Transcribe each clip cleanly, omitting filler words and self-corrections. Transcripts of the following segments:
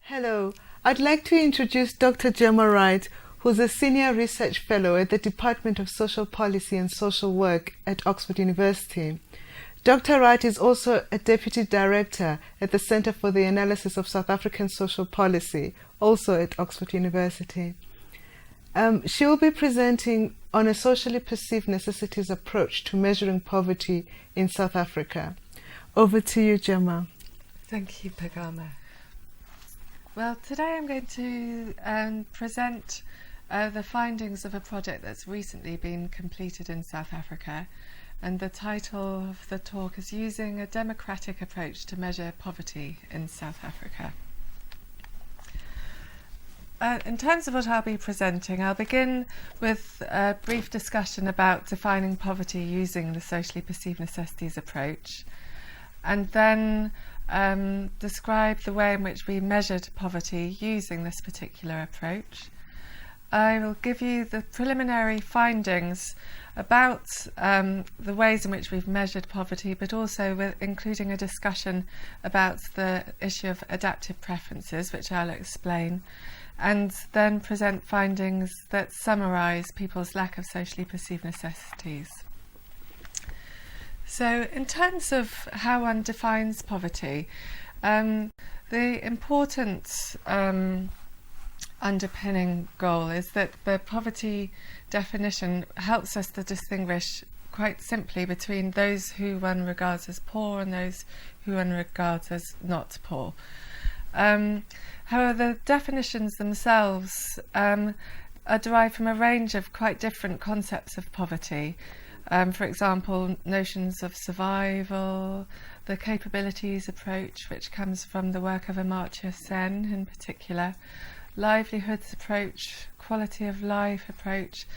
Hello, I'd like to introduce Dr. Gemma Wright, who's a Senior Research Fellow at the Department of Social Policy and Social Work at Oxford University. Dr. Wright is also a Deputy Director at the Centre for the Analysis of South African Social Policy, also at Oxford University. She will be presenting on a socially perceived necessities approach to measuring poverty in South Africa. Over to you, Gemma. Thank you, Pagama. Well, today I'm going to present the findings of a project that's recently been completed in South Africa, and the title of the talk is Using a Democratic Approach to Measure Poverty in South Africa. In terms of what I'll be presenting, I'll begin with a brief discussion about defining poverty using the socially perceived necessities approach, and then describe the way in which we measured poverty using this particular approach. I will give you the preliminary findings about the ways in which we've measured poverty, but also including a discussion about the issue of adaptive preferences, which I'll explain, and then present findings that summarise people's lack of socially perceived necessities. So in terms of how one defines poverty, the important underpinning goal is that the poverty definition helps us to distinguish quite simply between those who one regards as poor and those who one regards as not poor. However, the definitions themselves are derived from a range of quite different concepts of poverty. For example, notions of survival, the capabilities approach, which comes from the work of Amartya Sen in particular, livelihoods approach, quality of life approach,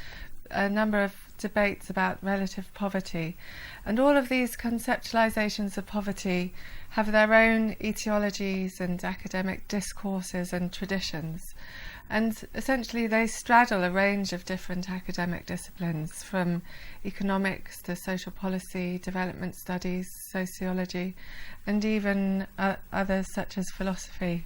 a number of debates about relative poverty. And all of these conceptualizations of poverty have their own etiologies and academic discourses and traditions. And essentially they straddle a range of different academic disciplines, from economics to social policy, development studies, sociology, and even others such as philosophy.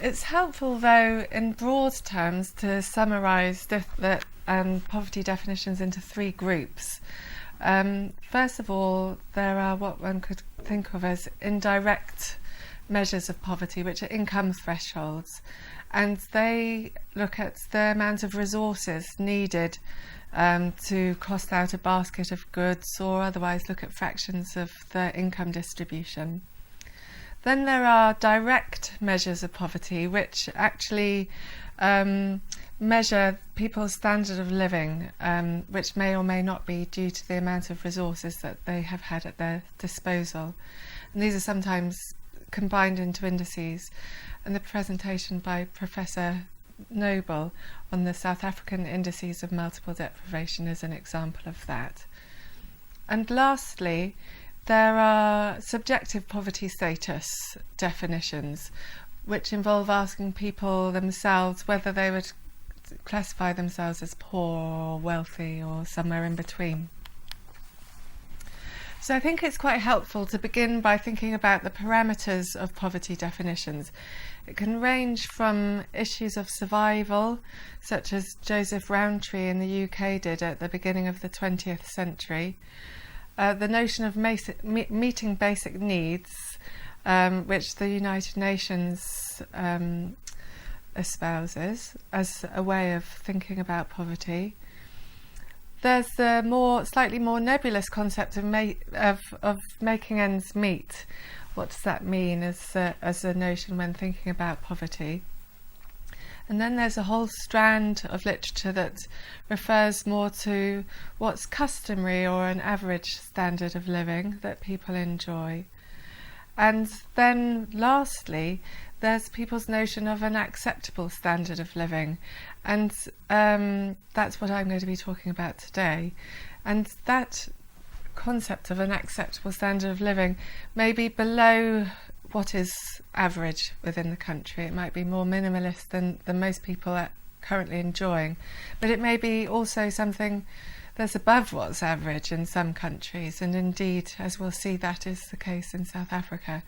It's helpful, though, in broad terms to summarise the poverty definitions into three groups. First of all, there are what one could think of as indirect measures of poverty, which are income thresholds, and they look at the amount of resources needed to cost out a basket of goods, or otherwise look at fractions of the income distribution. Then there are direct measures of poverty, which actually measure people's standard of living, which may or may not be due to the amount of resources that they have had at their disposal. And these are sometimes combined into indices, and the presentation by Professor Noble on the South African indices of multiple deprivation is an example of that. And lastly, there are subjective poverty status definitions, which involve asking people themselves whether they would classify themselves as poor or wealthy or somewhere in between. So I think it's quite helpful to begin by thinking about the parameters of poverty definitions. It can range from issues of survival, such as Joseph Rowntree in the UK did at the beginning of the 20th century, the notion of meeting basic needs, which the United Nations espouses as a way of thinking about poverty. There's the slightly more nebulous concept of making ends meet. What does that mean as a notion when thinking about poverty? And then there's a whole strand of literature that refers more to what's customary or an average standard of living that people enjoy. And then lastly, there's people's notion of an acceptable standard of living, and that's what I'm going to be talking about today. And that concept of an acceptable standard of living may be below what is average within the country. It might be more minimalist than most people are currently enjoying, but it may be also something that's above what's average in some countries, and indeed, as we'll see, that is the case in South Africa.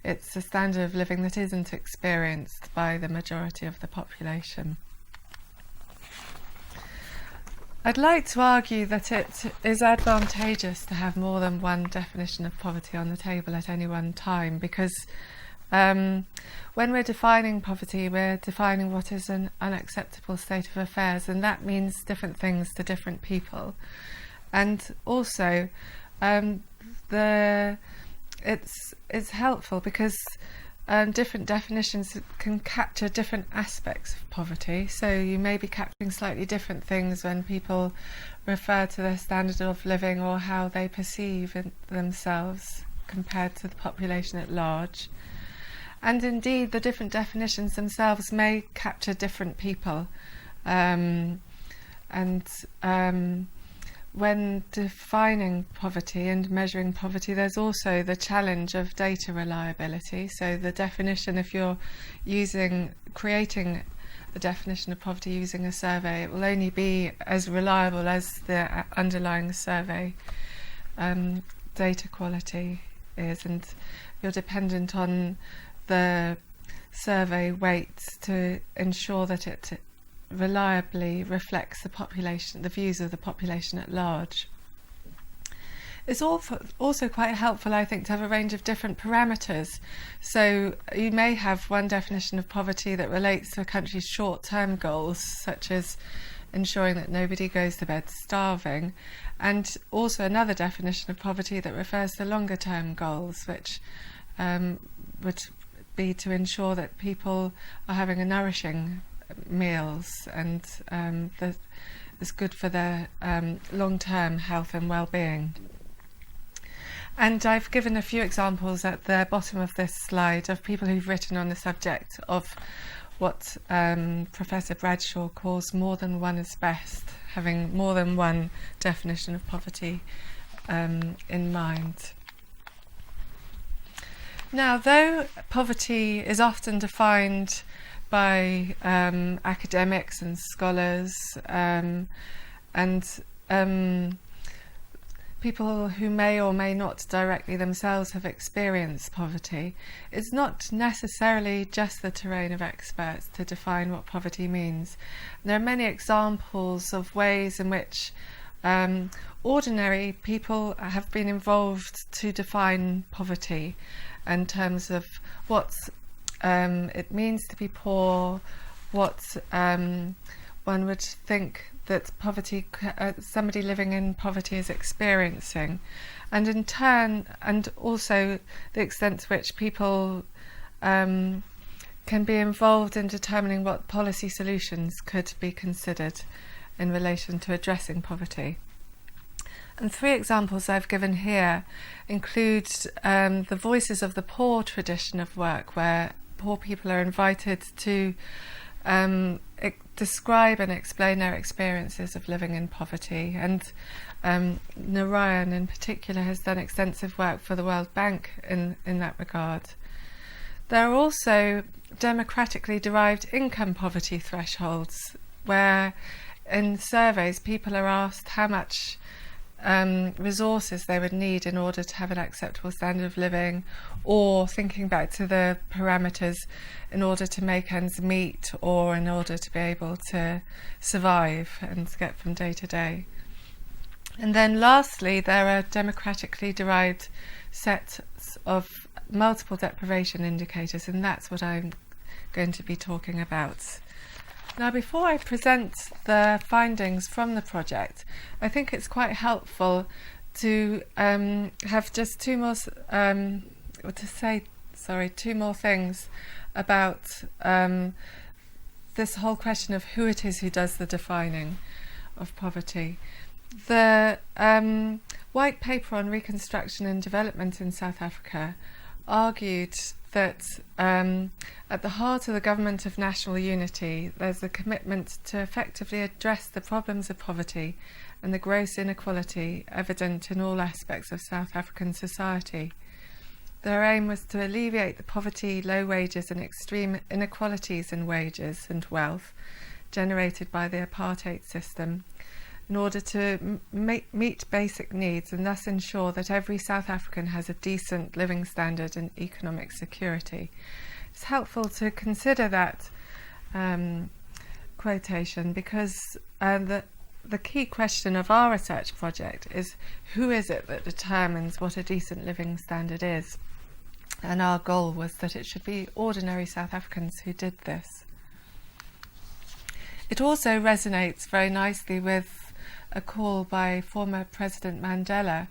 it's a standard of living that isn't experienced by the majority of the population. I'd like to argue that it is advantageous to have more than one definition of poverty on the table at any one time, because when we're defining poverty, we're defining what is an unacceptable state of affairs, and that means different things to different people. And also, it's helpful because different definitions can capture different aspects of poverty. So you may be capturing slightly different things when people refer to their standard of living or how they perceive themselves compared to the population at large. And indeed, the different definitions themselves may capture different people. When defining poverty and measuring poverty, there's also the challenge of data reliability. So the definition, if you're creating a definition of poverty using a survey, it will only be as reliable as the underlying survey data quality is, and you're dependent on the survey weights to ensure that it reliably reflects the population, the views of the population at large. It's also quite helpful, I think, to have a range of different parameters. So you may have one definition of poverty that relates to a country's short-term goals, such as ensuring that nobody goes to bed starving, and also another definition of poverty that refers to longer-term goals, which would be to ensure that people are having a nourishing meals and that is good for their long-term health and well-being. And I've given a few examples at the bottom of this slide of people who've written on the subject of what Professor Bradshaw calls more than one is best, having more than one definition of poverty in mind. Now, though poverty is often defined by academics and scholars and people who may or may not directly themselves have experienced poverty, it's not necessarily just the terrain of experts to define what poverty means. There are many examples of ways in which ordinary people have been involved to define poverty in terms of what it means to be poor, what one would think that poverty, somebody living in poverty is experiencing, and in turn, and also the extent to which people can be involved in determining what policy solutions could be considered in relation to addressing poverty. And three examples I've given here include the Voices of the Poor tradition of work, where poor people are invited to describe and explain their experiences of living in poverty. And Narayan in particular has done extensive work for the World Bank in that regard. There are also democratically derived income poverty thresholds, where in surveys people are asked how much resources they would need in order to have an acceptable standard of living, or thinking back to the parameters in order to make ends meet or in order to be able to survive and get from day to day. And then lastly, there are democratically derived sets of multiple deprivation indicators, and that's what I'm going to be talking about. Now, before I present the findings from the project, I think it's quite helpful to have just two more things about this whole question of who it is who does the defining of poverty. The White Paper on Reconstruction and Development in South Africa argued that at the heart of the government of national unity, there's a commitment to effectively address the problems of poverty and the gross inequality evident in all aspects of South African society. Their aim was to alleviate the poverty, low wages and extreme inequalities in wages and wealth generated by the apartheid system, in order to meet basic needs and thus ensure that every South African has a decent living standard and economic security. It's helpful to consider that quotation because the key question of our research project is who is it that determines what a decent living standard is? And our goal was that it should be ordinary South Africans who did this. It also resonates very nicely with a call by former President Mandela,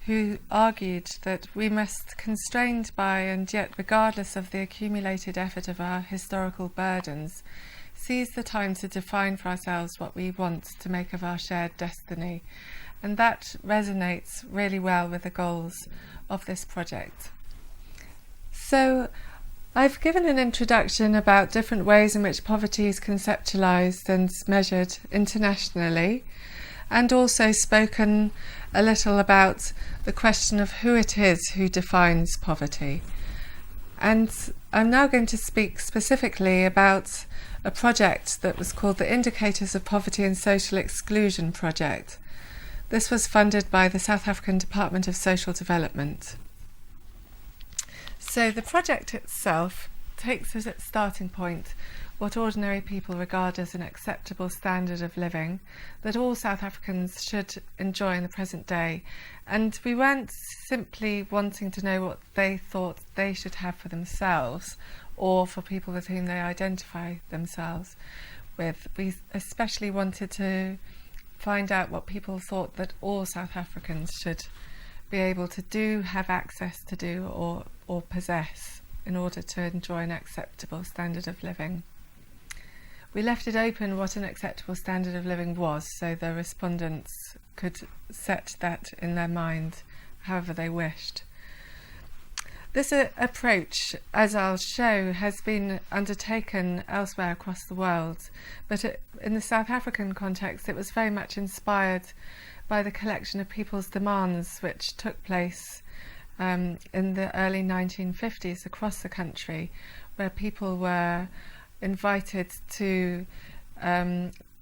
who argued that we must, constrained by and yet regardless of the accumulated effort of our historical burdens, seize the time to define for ourselves what we want to make of our shared destiny. And that resonates really well with the goals of this project. So I've given an introduction about different ways in which poverty is conceptualised and measured internationally, and also spoken a little about the question of who it is who defines poverty. And I'm now going to speak specifically about a project that was called the Indicators of Poverty and Social Exclusion Project. This was funded by the South African Department of Social Development. So the project itself takes as its starting point what ordinary people regard as an acceptable standard of living that all South Africans should enjoy in the present day. And we weren't simply wanting to know what they thought they should have for themselves or for people with whom they identify themselves with. We especially wanted to find out what people thought that all South Africans should be able to do, have access to do, or possess in order to enjoy an acceptable standard of living. We left it open what an acceptable standard of living was, so the respondents could set that in their mind however they wished. This approach, as I'll show, has been undertaken elsewhere across the world, but in the South African context it was very much inspired by the collection of people's demands which took place in the early 1950s across the country, where people were invited to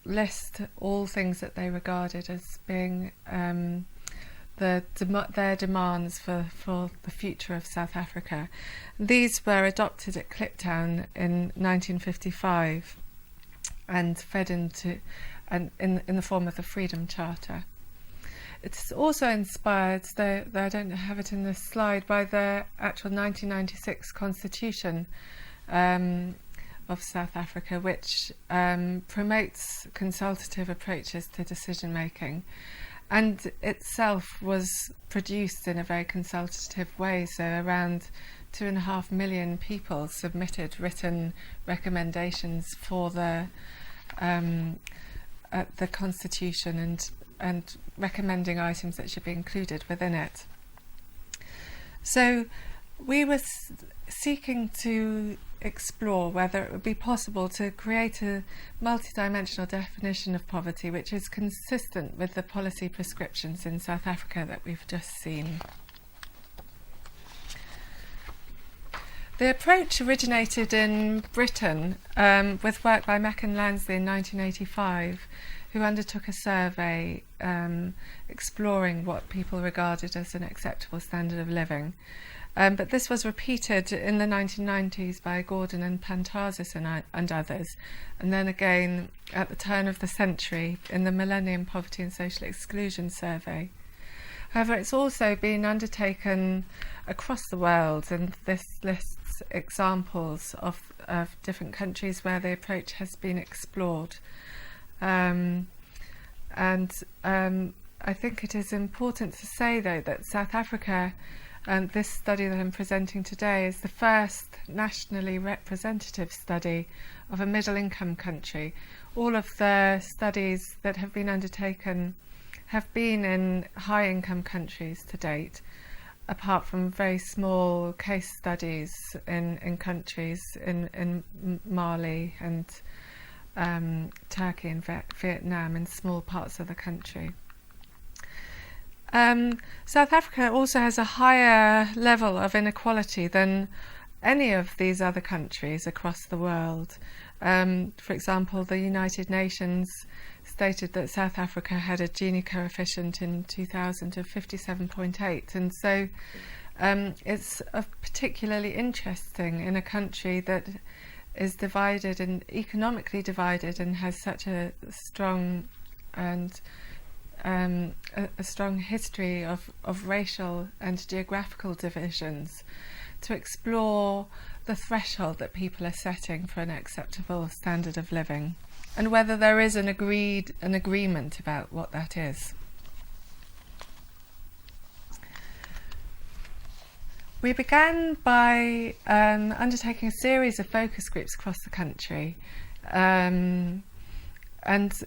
list all things that they regarded as being their demands for the future of South Africa. These were adopted at Kliptown in 1955 and fed into in the form of the Freedom Charter. It's also inspired, though I don't have it in this slide, by the actual 1996 Constitution of South Africa, which promotes consultative approaches to decision making, and itself was produced in a very consultative way. So around 2.5 million people submitted written recommendations for the Constitution and recommending items that should be included within it. So we were seeking to explore whether it would be possible to create a multidimensional definition of poverty which is consistent with the policy prescriptions in South Africa that we've just seen. The approach originated in Britain with work by Mack and Lansley in 1985, who undertook a survey exploring what people regarded as an acceptable standard of living. But this was repeated in the 1990s by Gordon and Pantazis and others, and then again at the turn of the century in the Millennium Poverty and Social Exclusion Survey. However, it's also been undertaken across the world, and this lists examples of different countries where the approach has been explored. I think it is important to say, though, that South Africa, and this study that I'm presenting today, is the first nationally representative study of a middle-income country. All of the studies that have been undertaken have been in high-income countries to date, apart from very small case studies in countries in Mali and Turkey and Vietnam, in small parts of the country. South Africa also has a higher level of inequality than any of these other countries across the world. For example, the United Nations stated that South Africa had a Gini coefficient in 2000 of 57.8, and so it's particularly interesting in a country that is divided and economically divided and has such a strong and a strong history of racial and geographical divisions, to explore the threshold that people are setting for an acceptable standard of living, and whether there is an agreement about what that is. We began by undertaking a series of focus groups across the country, and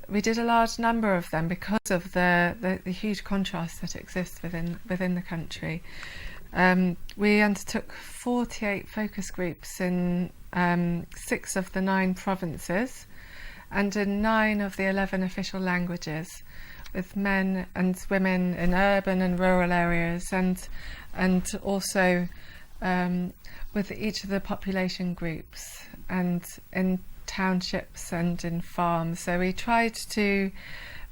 we did a large number of them because of the huge contrast that exists within the country. We undertook 48 focus groups in 6 of the 9 provinces and in 9 of the 11 official languages, with men and women in urban and rural areas, and also with each of the population groups, and in townships and in farms. So we tried to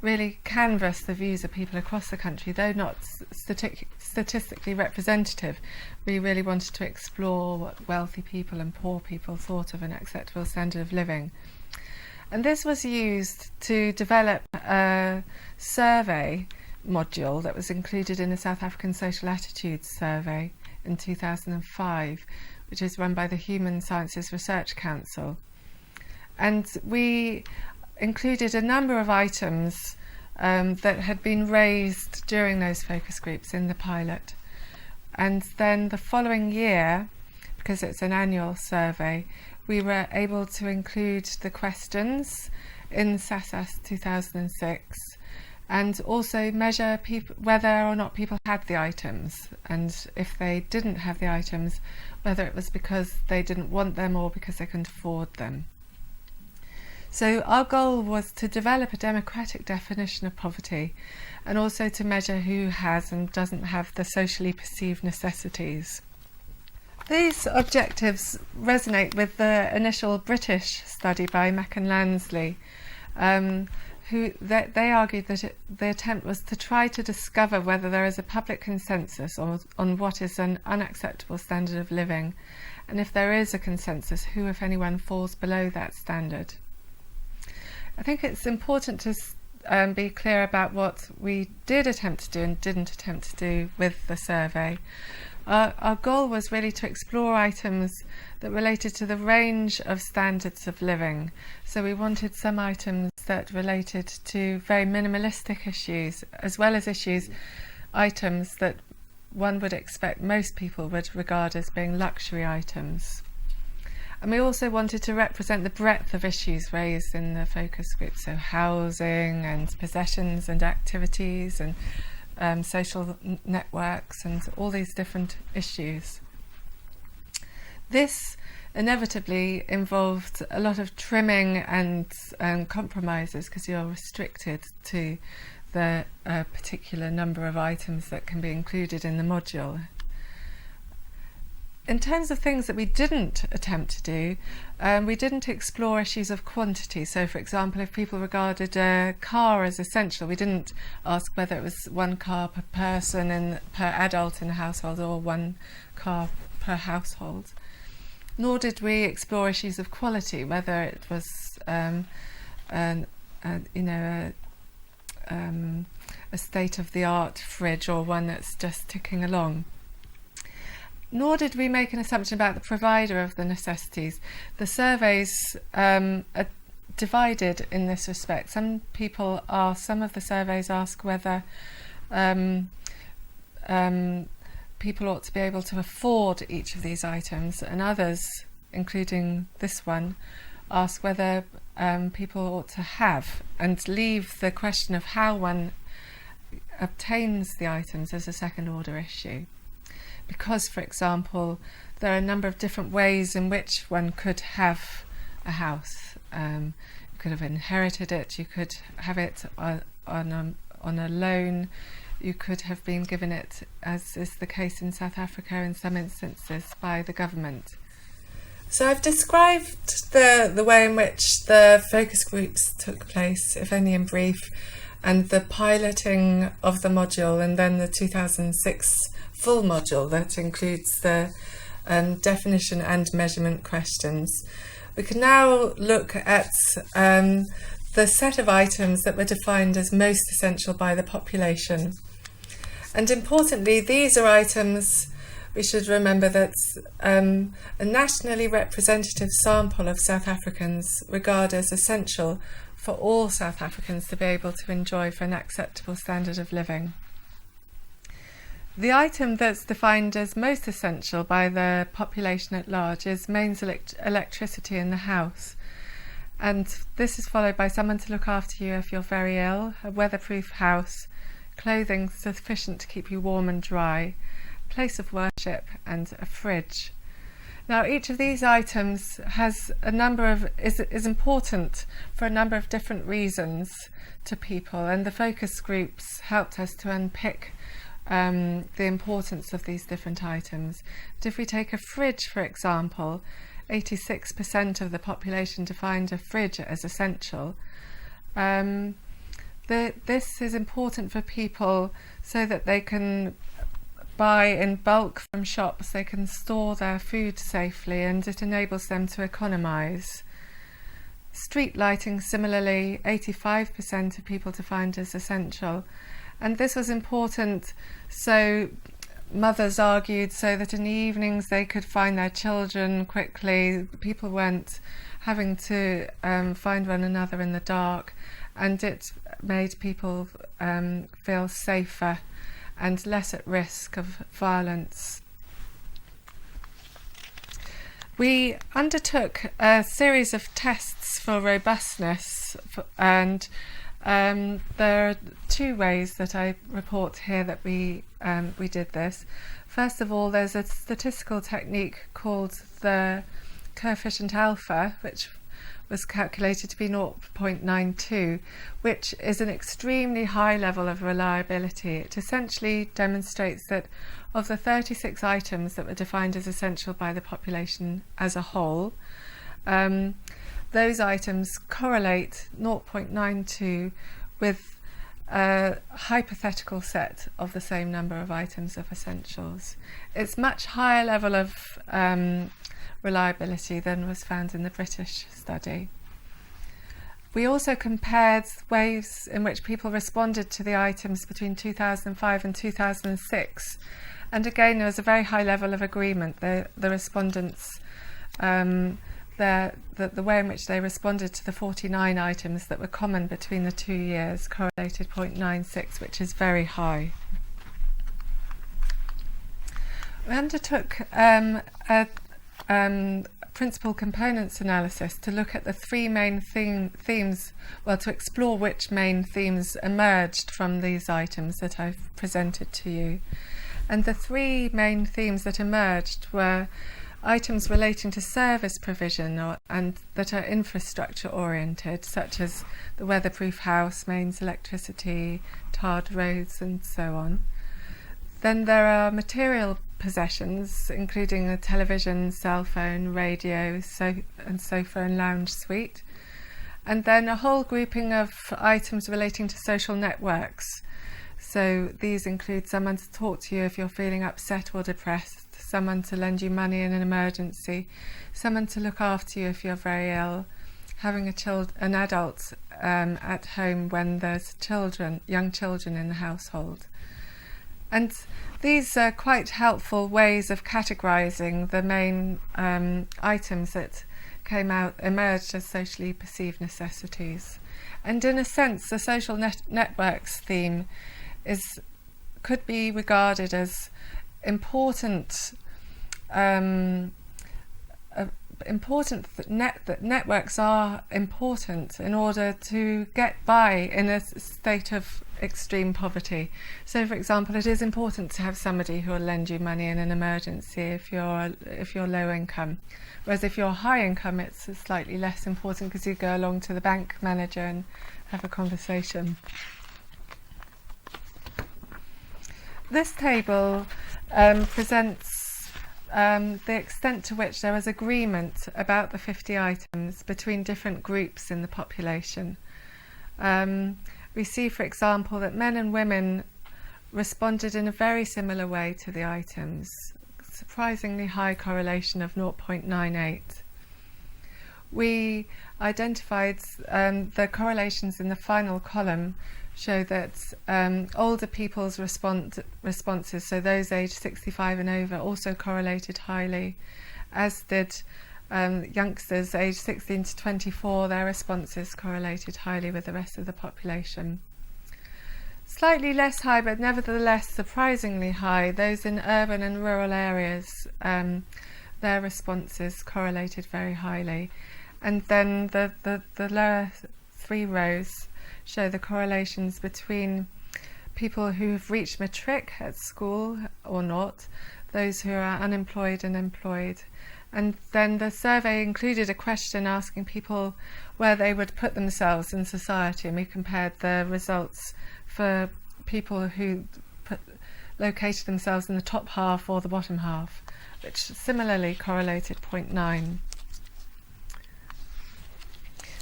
really canvass the views of people across the country, though not statistically representative. We really wanted to explore what wealthy people and poor people thought of an acceptable standard of living. And this was used to develop a survey module that was included in the South African Social Attitudes Survey in 2005, which is run by the Human Sciences Research Council. And we included a number of items that had been raised during those focus groups in the pilot. And then the following year, because it's an annual survey, we were able to include the questions in SASAS 2006, and also measure whether or not people had the items, and if they didn't have the items, whether it was because they didn't want them or because they couldn't afford them. So our goal was to develop a democratic definition of poverty, and also to measure who has and doesn't have the socially perceived necessities. These objectives resonate with the initial British study by Mack and Lansley, they argued that the attempt was to try to discover whether there is a public consensus on what is an unacceptable standard of living, and if there is a consensus, who, if anyone, falls below that standard. I think it's important to be clear about what we did attempt to do and didn't attempt to do with the survey. Our goal was really to explore items that related to the range of standards of living. So we wanted some items that related to very minimalistic issues, as well as items that one would expect most people would regard as being luxury items. And we also wanted to represent the breadth of issues raised in the focus group, so housing and possessions and activities and social networks and all these different issues. This inevitably involved a lot of trimming and compromises, because you're restricted to the particular number of items that can be included in the module. In terms of things that we didn't attempt to do, we didn't explore issues of quantity. So, for example, if people regarded a car as essential, we didn't ask whether it was 1 car per person and per adult in a household, or 1 car per household. Nor did we explore issues of quality, whether it was a state-of-the-art fridge or one that's just ticking along. Nor did we make an assumption about the provider of the necessities. The surveys are divided in this respect. Some of the surveys ask whether people ought to be able to afford each of these items, and others, including this one, ask whether people ought to have, and leave the question of how one obtains the items as a second-order issue. Because, for example, there are a number of different ways in which one could have a house. You could have inherited it, you could have it on a loan, you could have been given it, as is the case in South Africa in some instances, by the government. So I've described the way in which the focus groups took place, if only in brief, and the piloting of the module, and then the 2006 full module that includes the definition and measurement questions. We can now look at the set of items that were defined as most essential by the population. And importantly, these are items we should remember that a nationally representative sample of South Africans regard as essential for all South Africans to be able to enjoy for an acceptable standard of living. The item that's defined as most essential by the population at large is mains electricity in the house. And this is followed by someone to look after you if you're very ill, a weatherproof house, clothing sufficient to keep you warm and dry, place of worship, and a fridge. Now, each of these items has is important for a number of different reasons to people, and the focus groups helped us to unpick the importance of these different items. But if we take a fridge, for example, 86% of the population defined a fridge as essential. This is important for people so that they can buy in bulk from shops, they can store their food safely, and it enables them to economise. Street lighting, similarly, 85% of people defined as essential. And this was important, so mothers argued, so that in the evenings they could find their children quickly. People weren't having to find one another in the dark, and it made people feel safer and less at risk of violence. We undertook a series of tests for robustness, and there are two ways that I report here that we did this. First of all, there's a statistical technique called the coefficient alpha, which was calculated to be 0.92, which is an extremely high level of reliability. It essentially demonstrates that of the 36 items that were defined as essential by the population as a whole, those items correlate 0.92 with a hypothetical set of the same number of items of essentials. It's much higher level of reliability than was found in the British study. We also compared ways in which people responded to the items between 2005 and 2006, and again there was a very high level of agreement. The respondents, the way in which they responded to the 49 items that were common between the 2 years correlated 0.96, which is very high. We undertook a principal components analysis to look at the three main themes, to explore which main themes emerged from these items that I've presented to you. And the three main themes that emerged were items relating to service provision and that are infrastructure oriented, such as the weatherproof house, mains electricity, tarred roads, and so on. Then there are material possessions, including a television, cell phone, radio, sofa and lounge suite. And then a whole grouping of items relating to social networks. So these include someone to talk to you if you're feeling upset or depressed, someone to lend you money in an emergency, someone to look after you if you're very ill, having an adult at home when there's young children in the household. And these are quite helpful ways of categorising the main items that emerged as socially perceived necessities. And in a sense, the social networks theme could be regarded as important. That networks are important in order to get by in a state of extreme poverty. So, for example, it is important to have somebody who will lend you money in an emergency if you're low income. Whereas if you're high income, it's slightly less important because you go along to the bank manager and have a conversation. This table presents the extent to which there was agreement about the 50 items between different groups in the population. We see, for example, that men and women responded in a very similar way to the items, surprisingly high correlation of 0.98. We identified the correlations in the final column show that older people's responses, so those aged 65 and over, also correlated highly, as did youngsters aged 16 to 24, their responses correlated highly with the rest of the population. Slightly less high, but nevertheless surprisingly high, those in urban and rural areas, their responses correlated very highly. And then the lower three rows show the correlations between people who have reached matric at school or not, those who are unemployed and employed. And then the survey included a question asking people where they would put themselves in society, and we compared the results for people who located themselves in the top half or the bottom half, which similarly correlated 0.9.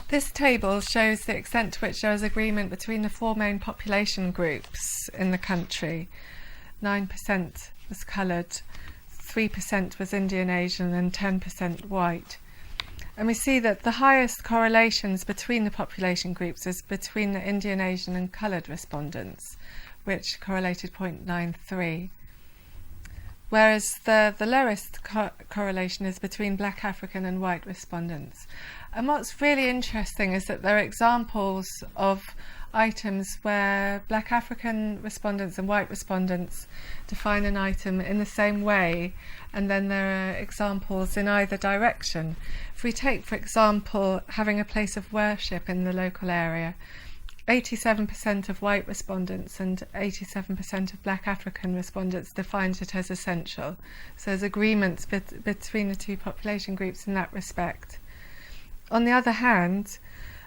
This table shows the extent to which there was agreement between the four main population groups in the country. 9% was coloured, 3% was Indian Asian, and 10% white. And we see that the highest correlations between the population groups is between the Indian Asian and coloured respondents, which correlated 0.93. Whereas the lowest correlation is between Black African and white respondents. And what's really interesting is that there are examples of items where Black African respondents and white respondents define an item in the same way, and then there are examples in either direction. If we take, for example, having a place of worship in the local area, 87% of white respondents and 87% of Black African respondents defined it as essential. So there's agreement between the two population groups in that respect. On the other hand,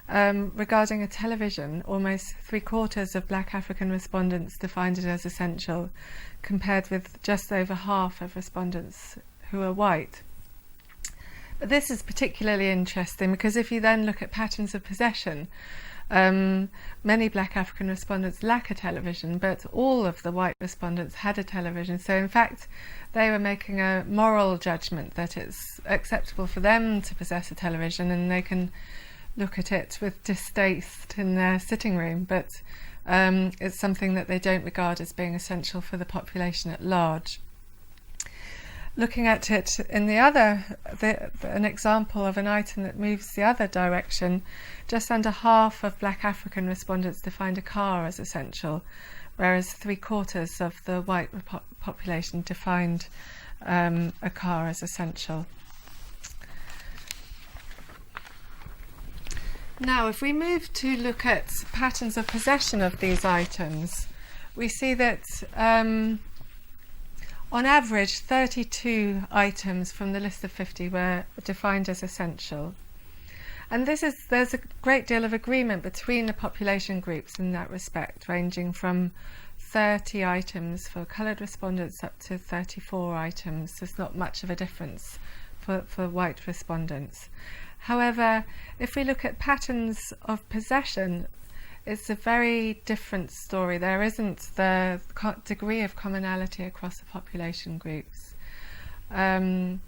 regarding a television, almost 3/4 of Black African respondents defined it as essential, compared with just over half of respondents who are white. But this is particularly interesting because if you then look at patterns of possession, many Black African respondents lack a television, but all of the white respondents had a television. So in fact, they were making a moral judgment that it's acceptable for them to possess a television, and they can look at it with distaste in their sitting room, but it's something that they don't regard as being essential for the population at large. Looking at it in an example of an item that moves the other direction, just under half of Black African respondents defined a car as essential, whereas 3/4 of the white population defined a car as essential. Now, if we move to look at patterns of possession of these items, we see that on average, 32 items from the list of 50 were defined as essential. And there's a great deal of agreement between the population groups in that respect, ranging from 30 items for coloured respondents up to 34 items. There's not much of a difference for white respondents. However, if we look at patterns of possession, it's a very different story. There isn't the degree of commonality across the population groups. So,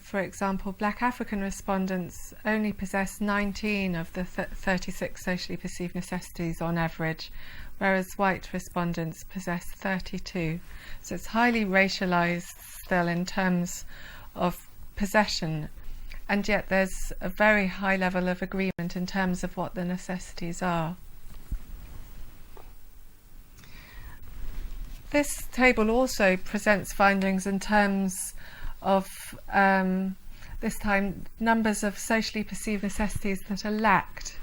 for example, Black African respondents only possess 19 of the 36 socially perceived necessities on average, whereas white respondents possess 32. So it's highly racialised still in terms of possession, and yet there's a very high level of agreement in terms of what the necessities are. This table also presents findings in terms of, this time, numbers of socially perceived necessities that are lacked.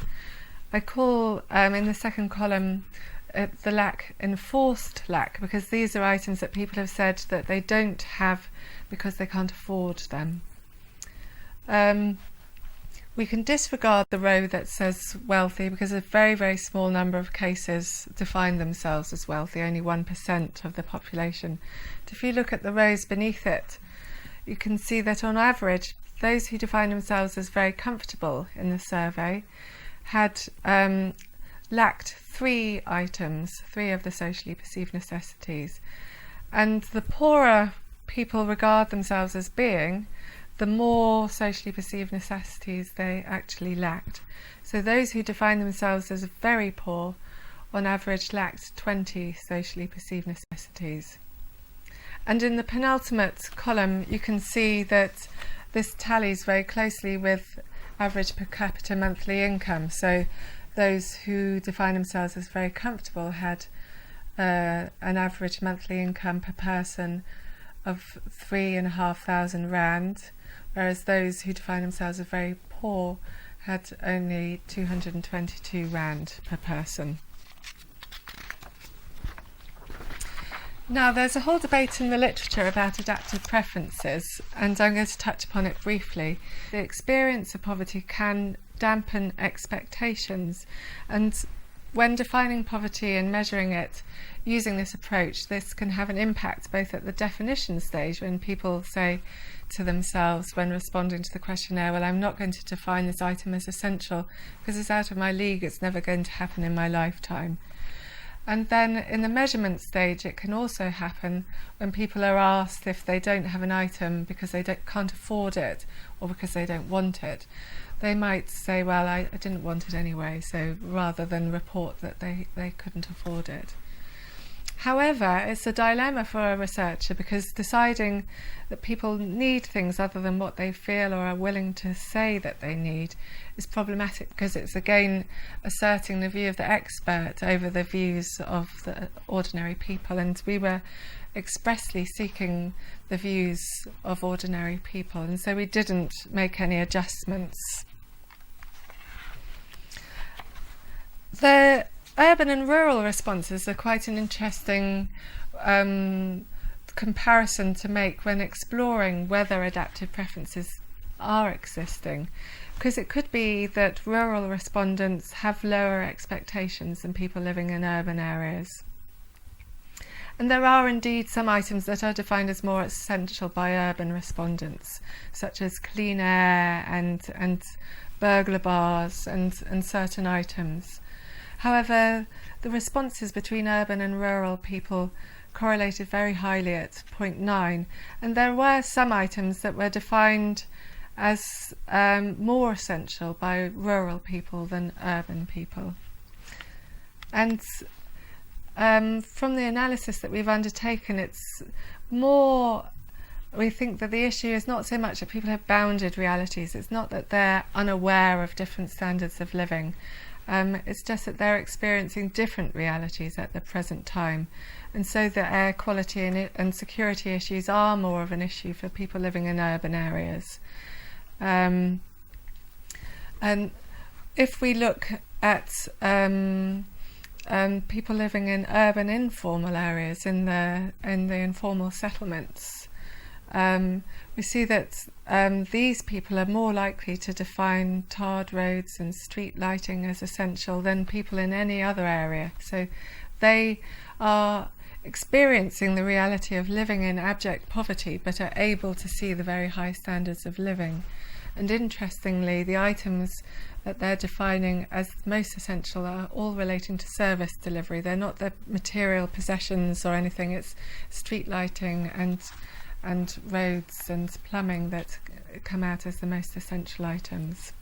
I call, in the second column, the lack enforced lack, because these are items that people have said that they don't have because they can't afford them. we can disregard the row that says wealthy because a very, very small number of cases define themselves as wealthy, only 1% of the population. But if you look at the rows beneath it, you can see that on average, those who define themselves as very comfortable in the survey had lacked 3 items, 3 of the socially perceived necessities. And the poorer people regard themselves as being, the more socially perceived necessities they actually lacked. So those who define themselves as very poor, on average, lacked 20 socially perceived necessities. And in the penultimate column, you can see that this tallies very closely with average per capita monthly income. So those who define themselves as very comfortable had an average monthly income per person of 3,500 rand, whereas those who define themselves as very poor had only 222 rand per person. Now, there's a whole debate in the literature about adaptive preferences, and I'm going to touch upon it briefly. The experience of poverty can dampen expectations, and when defining poverty and measuring it using this approach, this can have an impact both at the definition stage, when people say to themselves when responding to the questionnaire, well, I'm not going to define this item as essential because it's out of my league, it's never going to happen in my lifetime. And then in the measurement stage, it can also happen when people are asked if they don't have an item because they can't afford it or because they don't want it. They might say, well, I didn't want it anyway, so rather than report that they couldn't afford it. However, it's a dilemma for a researcher because deciding that people need things other than what they feel or are willing to say that they need is problematic, because it's again asserting the view of the expert over the views of the ordinary people, and we were expressly seeking the views of ordinary people, and so we didn't make any adjustments. The urban and rural responses are quite an interesting comparison to make when exploring whether adaptive preferences are existing, because it could be that rural respondents have lower expectations than people living in urban areas. And there are indeed some items that are defined as more essential by urban respondents, such as clean air and burglar bars and certain items. However, the responses between urban and rural people correlated very highly at 0.9, and there were some items that were defined as more essential by rural people than urban people. And from the analysis that we've undertaken, it's more, we think that the issue is not so much that people have bounded realities, it's not that they're unaware of different standards of living. It's just that they're experiencing different realities at the present time, and so the air quality and security issues are more of an issue for people living in urban areas. And if we look at people living in urban informal areas, in the informal settlements, we see that these people are more likely to define tarred roads and street lighting as essential than people in any other area. So they are experiencing the reality of living in abject poverty, but are able to see the very high standards of living. And interestingly, the items that they're defining as most essential are all relating to service delivery. They're not the material possessions or anything. It's street lighting and roads and plumbing that come out as the most essential items.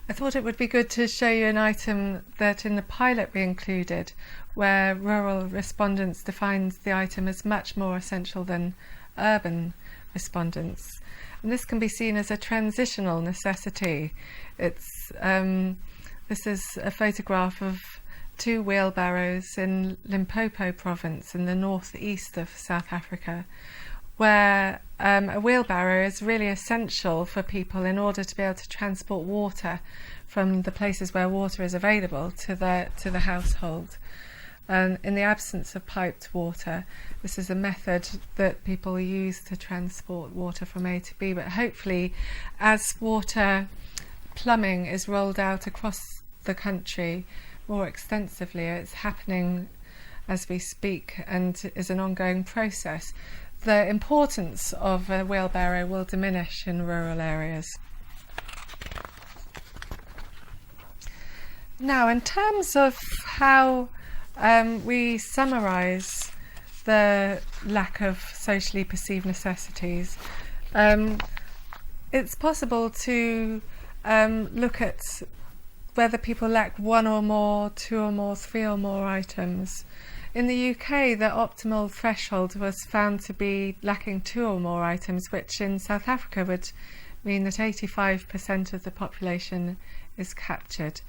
I thought it would be good to show you an item that in the pilot we included, where rural respondents defined the item as much more essential than urban respondents. And this can be seen as a transitional necessity. It's this is a photograph of 2 wheelbarrows in Limpopo province in the northeast of South Africa, where a wheelbarrow is really essential for people in order to be able to transport water from the places where water is available to the household. And in the absence of piped water, this is a method that people use to transport water from A to B. But hopefully, as water plumbing is rolled out across the country more extensively, it's happening as we speak and is an ongoing process, the importance of a wheelbarrow will diminish in rural areas. Now, in terms of how we summarise the lack of socially perceived necessities, it's possible to look at whether people lack one or more, two or more, three or more items. In the UK, the optimal threshold was found to be lacking 2 or more items, which in South Africa would mean that 85% of the population is captured,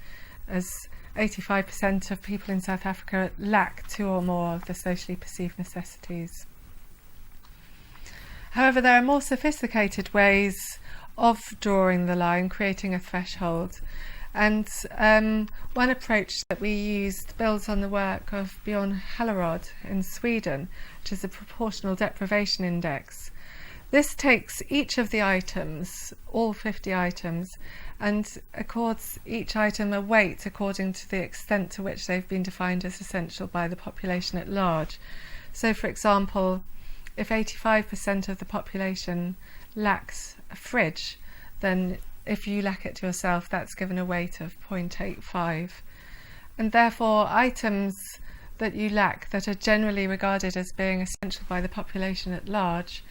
as 85% of people in South Africa lack 2 or more of the socially perceived necessities. However, there are more sophisticated ways of drawing the line, creating a threshold. And one approach that we used builds on the work of Björn Hallerod in Sweden, which is a proportional deprivation index. This takes each of the items, all 50 items, and accords each item a weight according to the extent to which they've been defined as essential by the population at large. So, for example, if 85% of the population lacks a fridge, then if you lack it yourself, that's given a weight of 0.85. And therefore, items that you lack that are generally regarded as being essential by the population at large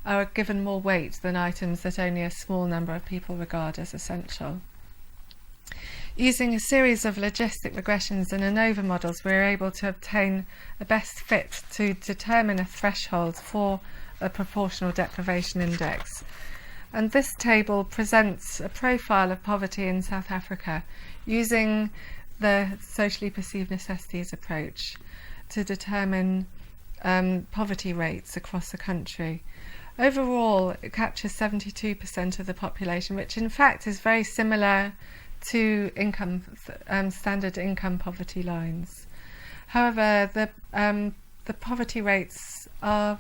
are given more weight than items that only a small number of people regard as essential. Using a series of logistic regressions and ANOVA models, we were able to obtain a best fit to determine a threshold for a proportional deprivation index. And this table presents a profile of poverty in South Africa using the socially perceived necessities approach to determine poverty rates across the country. Overall, it captures 72% of the population, which in fact is very similar to standard income poverty lines. However, the poverty rates are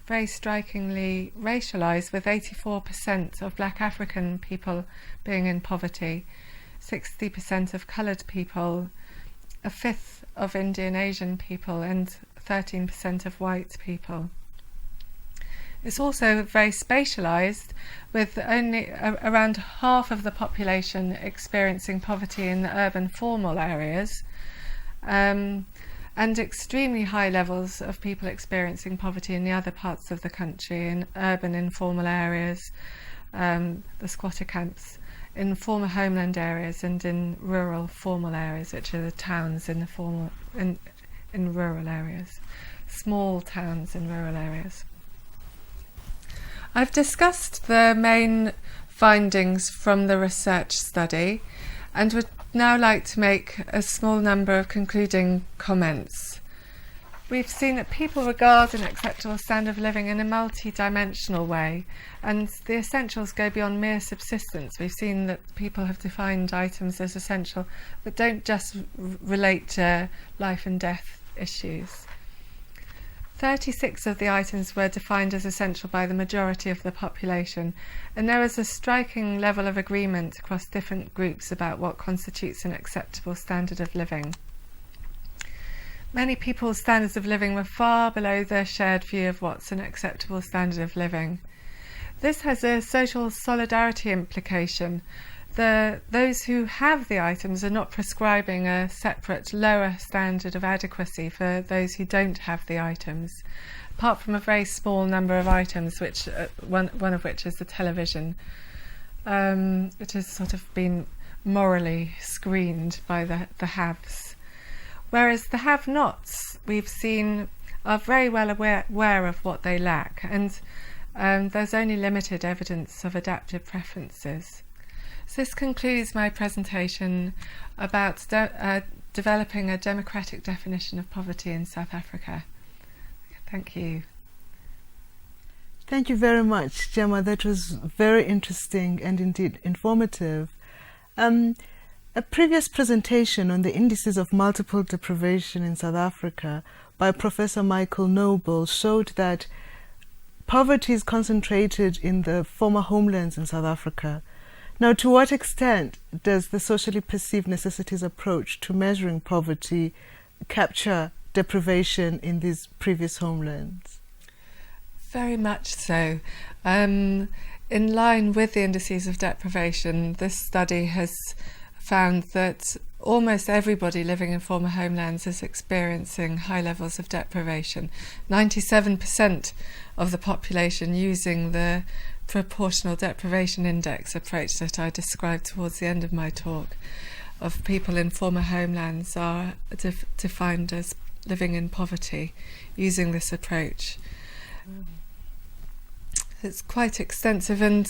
very strikingly racialised, with 84% of Black African people being in poverty, 60% of coloured people, a fifth of Indian Asian people, and 13% of white people. It's also very spatialised, with only around half of the population experiencing poverty in the urban formal areas, and extremely high levels of people experiencing poverty in the other parts of the country, in urban informal areas, the squatter camps, in former homeland areas, and in rural formal areas, which are the towns in rural areas, small towns in rural areas. I've discussed the main findings from the research study and would now like to make a small number of concluding comments. We've seen that people regard an acceptable standard of living in a multi-dimensional way, and the essentials go beyond mere subsistence. We've seen that people have defined items as essential that don't just relate to life and death issues. 36 of the items were defined as essential by the majority of the population, and there is a striking level of agreement across different groups about what constitutes an acceptable standard of living. Many people's standards of living were far below the shared view of what's an acceptable standard of living. This has a social solidarity implication. Those who have the items are not prescribing a separate lower standard of adequacy for those who don't have the items, apart from a very small number of items, which one of which is the television, which has sort of been morally screened by the haves. Whereas the have-nots, we've seen, are very well aware of what they lack, and there's only limited evidence of adaptive preferences. So this concludes my presentation about developing a democratic definition of poverty in South Africa. Thank you. Thank you very much, Gemma. That was very interesting and indeed informative. A previous presentation on the indices of multiple deprivation in South Africa by Professor Michael Noble showed that poverty is concentrated in the former homelands in South Africa. Now, to what extent does the socially perceived necessities approach to measuring poverty capture deprivation in these previous homelands? Very much so. In line with the indices of deprivation, this study has found that almost everybody living in former homelands is experiencing high levels of deprivation. 97% of the population using the proportional deprivation index approach that I described towards the end of my talk of people in former homelands are defined as living in poverty using this approach. It's quite extensive, and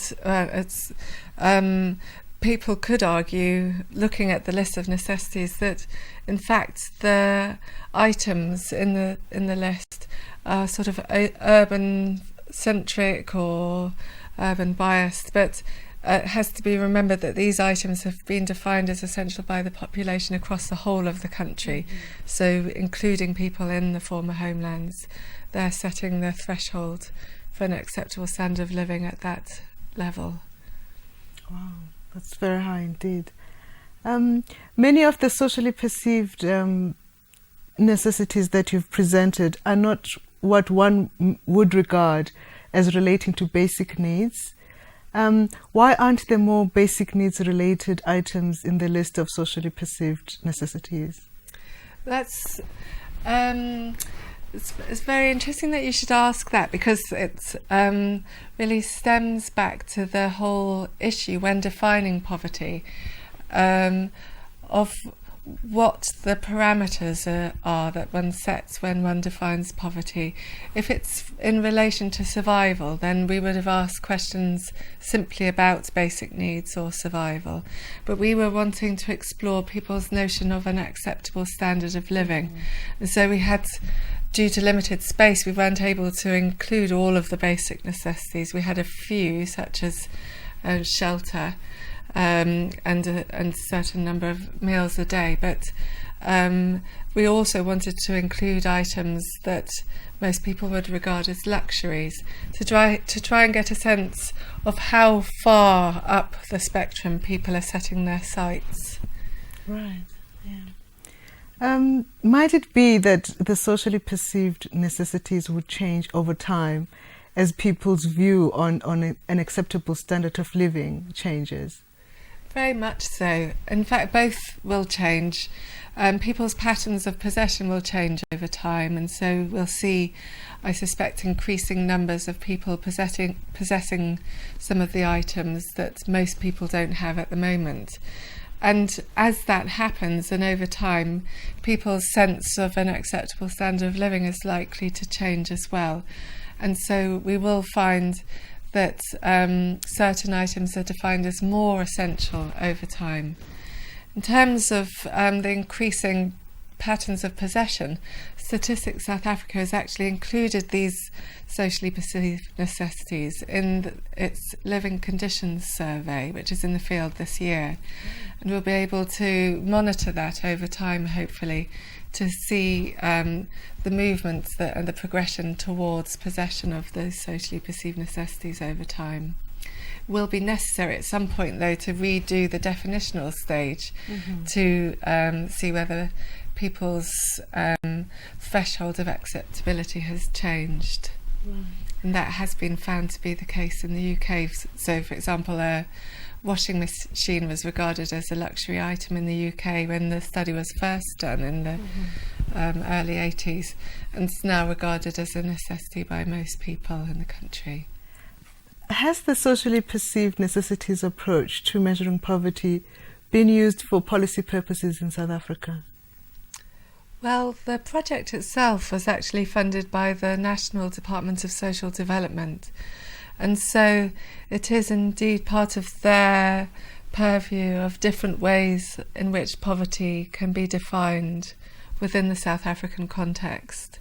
people could argue, looking at the list of necessities, that in fact the items in the list are sort of urban centric or urban biased, but it has to be remembered that these items have been defined as essential by the population across the whole of the country, so including people in the former homelands. They're setting the threshold for an acceptable standard of living at that level. Wow, that's very high indeed. Many of the socially perceived necessities that you've presented are not what one would regard as relating to basic needs. Why aren't there more basic needs related items in the list of socially perceived necessities? That's it's very interesting that you should ask that, because it really stems back to the whole issue when defining poverty of what the parameters are that one sets when one defines poverty. If it's in relation to survival, then we would have asked questions simply about basic needs or survival. But we were wanting to explore people's notion of an acceptable standard of living. And so we had, due to limited space, we weren't able to include all of the basic necessities. We had a few, such as shelter, and a certain number of meals a day, but we also wanted to include items that most people would regard as luxuries, to try and get a sense of how far up the spectrum people are setting their sights. Right, yeah. Might it be that the socially perceived necessities would change over time as people's view on an acceptable standard of living changes? Very much so. In fact, both will change. People's patterns of possession will change over time, and so we'll see, I suspect, increasing numbers of people possessing some of the items that most people don't have at the moment. And as that happens, and over time, people's sense of an acceptable standard of living is likely to change as well. And so we will find that certain items are defined as more essential over time. In terms of the increasing patterns of possession, Statistics South Africa has actually included these socially perceived necessities in its living conditions survey, which is in the field this year. And we'll be able to monitor that over time, hopefully, to see the movements and the progression towards possession of those socially perceived necessities over time. It will be necessary at some point, though, to redo the definitional stage to see whether people's threshold of acceptability has changed. Right. And that has been found to be the case in the UK. So, for example, a washing machine was regarded as a luxury item in the UK when the study was first done in the early 80s, and it's now regarded as a necessity by most people in the country. Has the socially perceived necessities approach to measuring poverty been used for policy purposes in South Africa? Well, the project itself was actually funded by the National Department of Social Development, and so it is indeed part of their purview of different ways in which poverty can be defined within the South African context.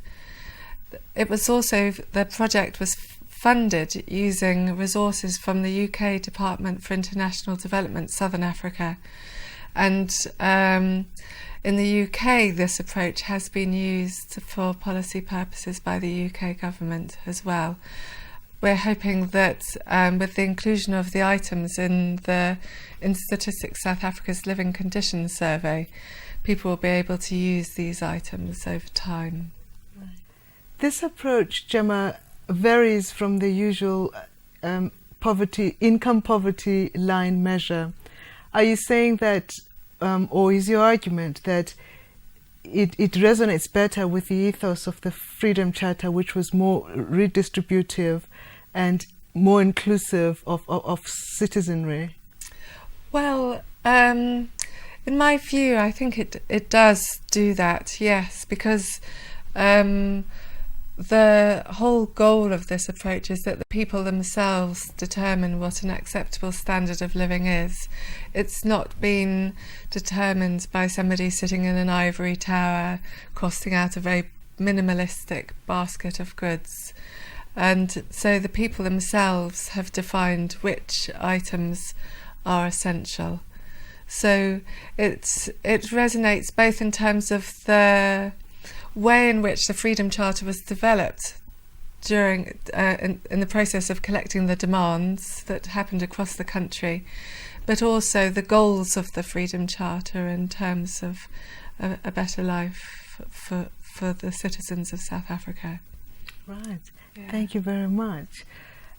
It was also, the project was funded using resources from the UK Department for International Development, Southern Africa, And in the UK, this approach has been used for policy purposes by the UK government as well. We're hoping that with the inclusion of the items in Statistics South Africa's Living Conditions Survey, people will be able to use these items over time. This approach, Gemma, varies from the usual income poverty line measure. Are you saying that, or is your argument that it resonates better with the ethos of the Freedom Charter, which was more redistributive and more inclusive of citizenry? Well, in my view, I think it does do that, yes, because the whole goal of this approach is that the people themselves determine what an acceptable standard of living is. It's not been determined by somebody sitting in an ivory tower costing out a very minimalistic basket of goods. And so the people themselves have defined which items are essential. So it resonates both in terms of the way in which the Freedom Charter was developed during in the process of collecting the demands that happened across the country, but also the goals of the Freedom Charter in terms of a better life for the citizens of South Africa. Right. Yeah. Thank you very much.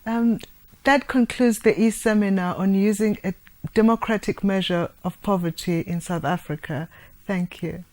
That concludes the e-seminar on using a democratic measure of poverty in South Africa. Thank you.